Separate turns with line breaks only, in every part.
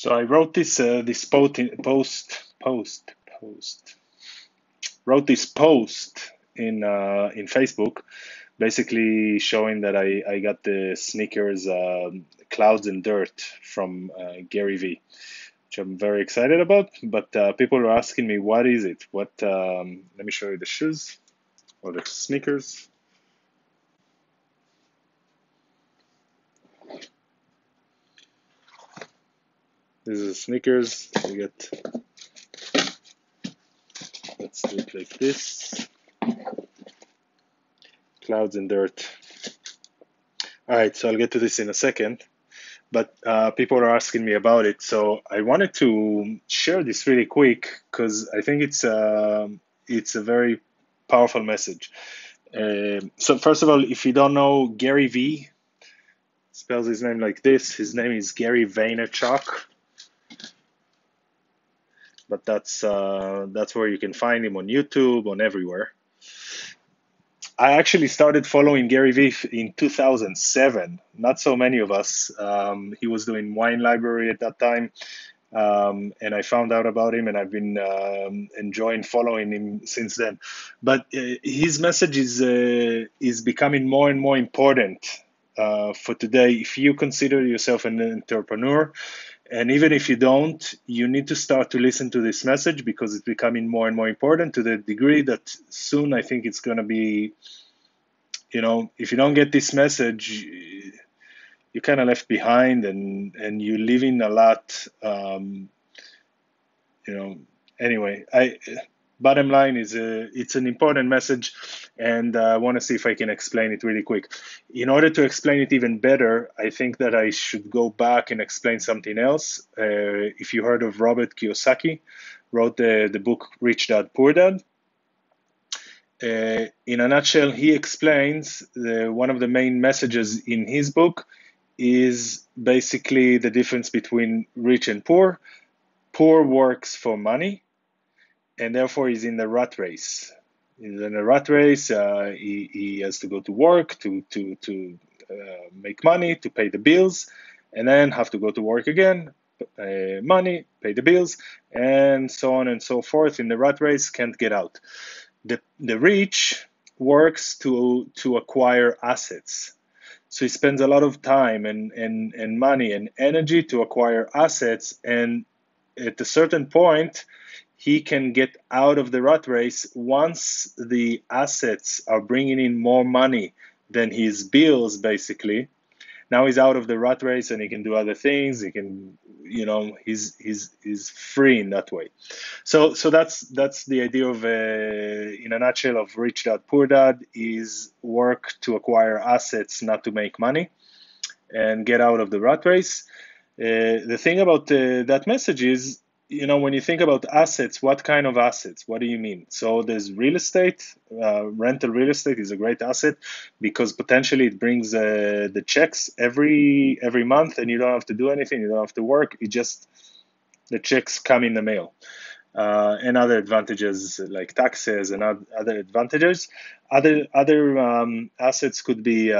So I wrote this post wrote this post in Facebook, basically showing that I got the sneakers Clouds and Dirt from Gary V, which I'm very excited about. But people are asking me, what is it? What? Let me show you the shoes or the sneakers. This is the sneakers. You get. Let's do it like this. Clouds and Dirt. All right, so I'll get to this in a second. But people are asking me about it, so I wanted to share this really quick because I think it's a very powerful message. So first of all, if you don't know, Gary V spells his name like this. His name is Gary Vaynerchuk, but that's where you can find him on YouTube, on everywhere. I actually started following Gary Vee in 2007. Not so many of us. He was doing Wine Library at that time, and I found out about him, and I've been enjoying following him since then. But his message is becoming more and more important for today. If you consider yourself an entrepreneur, and even if you don't, you need to start to listen to this message because it's becoming more and more important to the degree that soon I think it's going to be, if you don't get this message, you're kind of left behind and you're living a lot. Anyway, bottom line is it's an important message, and I want to see if I can explain it really quick. In order to explain it even better, I think that I should go back and explain something else. If you heard of Robert Kiyosaki, wrote the book Rich Dad Poor Dad. In a nutshell, he explains one of the main messages in his book is basically the difference between rich and poor. Poor works for money, and therefore he's in the rat race. He's in a rat race. He has to go to work to make money, to pay the bills, and then have to go to work again, money, pay the bills, and so on and so forth. In the rat race, can't get out. The rich works to acquire assets. So he spends a lot of time and money and energy to acquire assets, and at a certain point, he can get out of the rat race once the assets are bringing in more money than his bills, basically. Now he's out of the rat race and he can do other things. He can, he's free in that way. So that's the idea of, in a nutshell, of Rich Dad Poor Dad is work to acquire assets, not to make money, and get out of the rat race. The thing about that message is, when you think about assets, what kind of assets? What do you mean? So there's real estate. Rental real estate is a great asset because potentially it brings the checks every month, and you don't have to do anything. You don't have to work. The checks come in the mail. And other advantages like taxes and other advantages. Other assets could be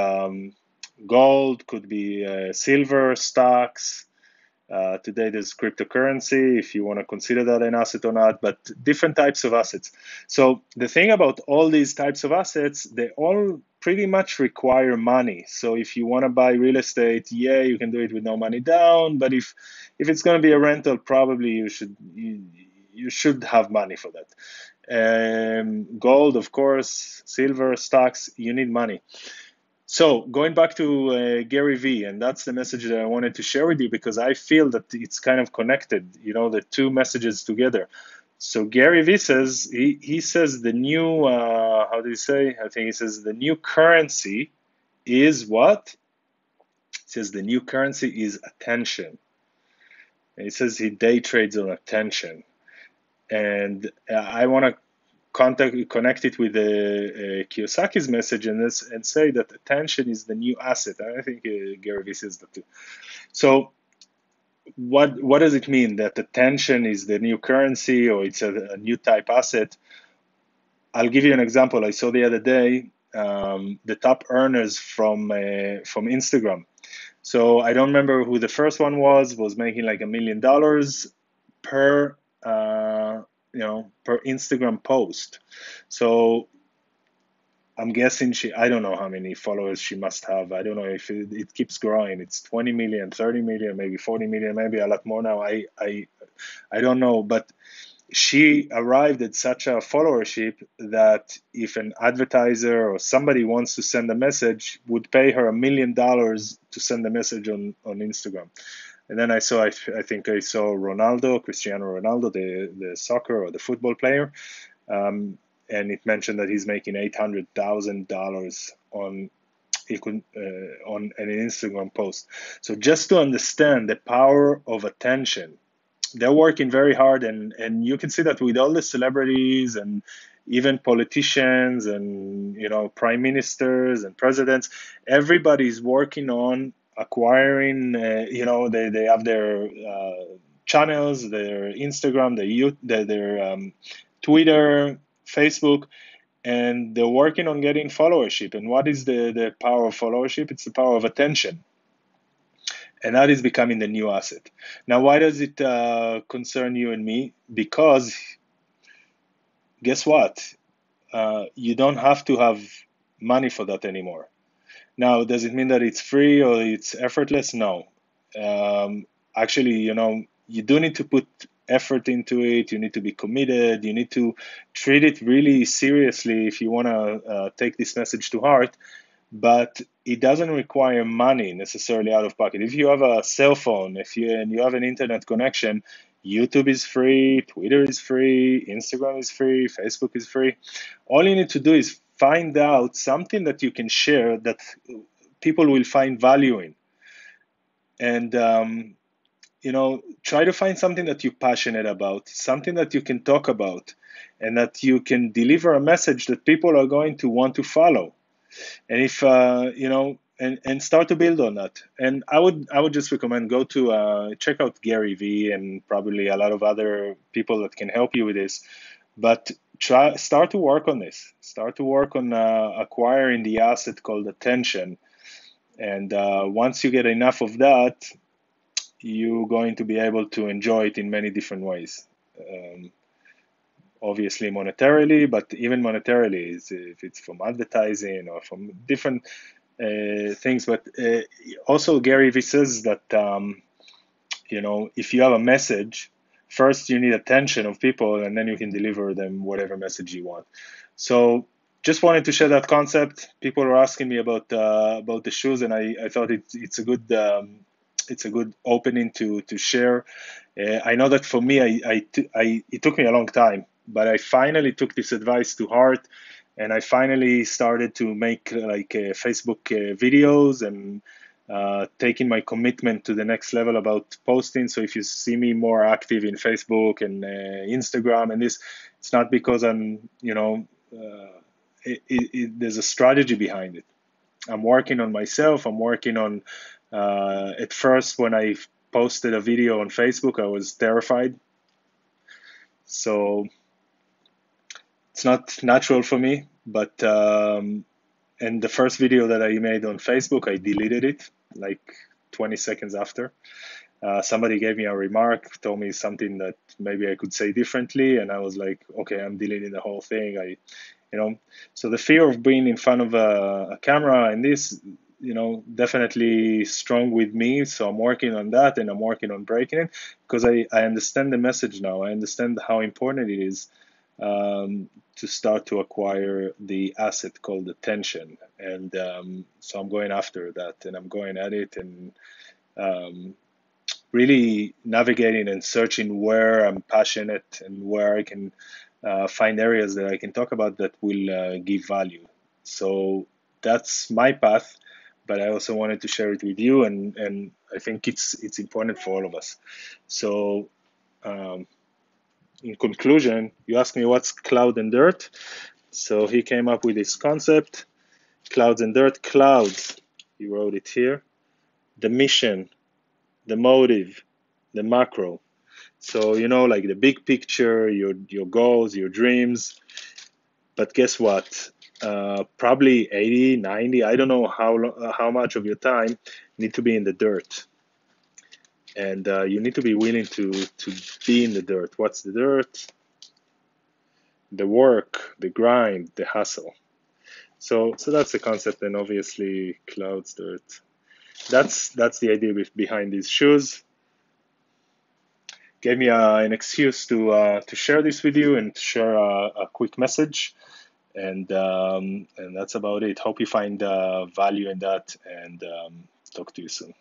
gold, could be silver, stocks. Today there's cryptocurrency, if you want to consider that an asset or not, but different types of assets. So the thing about all these types of assets, they all pretty much require money. So if you want to buy real estate, yeah, you can do it with no money down, but if it's going to be a rental, probably you should have money for that. Gold, of course, silver, stocks, you need money. So going back to Gary Vee, and that's the message that I wanted to share with you because I feel that it's kind of connected, the two messages together. So Gary Vee says, he says the new, how do you say? I think he says the new currency is what? He says the new currency is attention. And he says he day trades on attention. And I want to connect it with Kiyosaki's message and say that attention is the new asset. I think Gary Vee says that too. So what does it mean that attention is the new currency or it's a new type asset? I'll give you an example. I saw the other day the top earners from Instagram. So I don't remember who the first one was making like $1 million per per Instagram post. So I'm guessing I don't know how many followers she must have. I don't know if it keeps growing. It's 20 million, 30 million, maybe 40 million, maybe a lot more now. I don't know, but she arrived at such a followership that if an advertiser or somebody wants to send a message, would pay her $1 million to send a message on Instagram. And then I think I saw Ronaldo, Cristiano Ronaldo, the soccer or the football player, and it mentioned that he's making $800,000 on on an Instagram post. So just to understand the power of attention, they're working very hard, and you can see that with all the celebrities and even politicians and prime ministers and presidents, everybody's working on acquiring. They have their channels, their Instagram, their Twitter, Facebook, and they're working on getting followership. And what is the power of followership? It's the power of attention, and that is becoming the new asset. Now, why does it concern you and me? Because guess what? You don't have to have money for that anymore. Now, does it mean that it's free or it's effortless? No. Actually, you do need to put effort into it. You need to be committed. You need to treat it really seriously if you want to take this message to heart. But it doesn't require money necessarily out of pocket. If you have a cell phone, and you have an internet connection, YouTube is free, Twitter is free, Instagram is free, Facebook is free. All you need to do is find out something that you can share that people will find value in, and try to find something that you're passionate about, something that you can talk about, and that you can deliver a message that people are going to want to follow. And if and start to build on that. And I would just recommend go to check out Gary Vee and probably a lot of other people that can help you with this. But start to work on this. Start to work on acquiring the asset called attention. And once you get enough of that, you're going to be able to enjoy it in many different ways. Um, Obviously monetarily, but even monetarily, if it's from advertising or from different things. But also Gary Vee says that if you have a message, first you need attention of people, and then you can deliver them whatever message you want. So just wanted to share that concept. People are asking me about the shoes, and I thought it's a good opening to share. I know that for me, it took me a long time, but I finally took this advice to heart, and I finally started to make like Facebook videos and taking my commitment to the next level about posting. So if you see me more active in Facebook and Instagram and this, it's not because there's a strategy behind it. I'm working on myself. I'm working on, at first, when I posted a video on Facebook, I was terrified. So it's not natural for me, but, and the first video that I made on Facebook, I deleted it like 20 seconds after. Somebody gave me a remark, told me something that maybe I could say differently, and I was like, okay, I'm deleting the whole thing. So the fear of being in front of a camera and this, definitely strong with me. So I'm working on that, and I'm working on breaking it, because I understand the message now. I understand how important it is to start to acquire the asset called attention. And so I'm going after that, and I'm going at it, and um, really navigating and searching where I'm passionate and where I can find areas that I can talk about that will give value. So that's my path, but I also wanted to share it with you, and I think it's important for all of us. So um, in conclusion, you asked me what's cloud and dirt. So he came up with this concept, clouds and dirt. Clouds, he wrote it here, the mission, the motive, the macro. So, like the big picture, your goals, your dreams. But guess what? Probably 80, 90, I don't know how much of your time need to be in the dirt, and you need to be willing to be in the dirt. What's the dirt? The work, the grind, the hustle. So that's the concept, and obviously clouds dirt. That's the idea behind these shoes. Gave me an excuse to share this with you and to share a quick message, and that's about it. Hope you find value in that, and talk to you soon.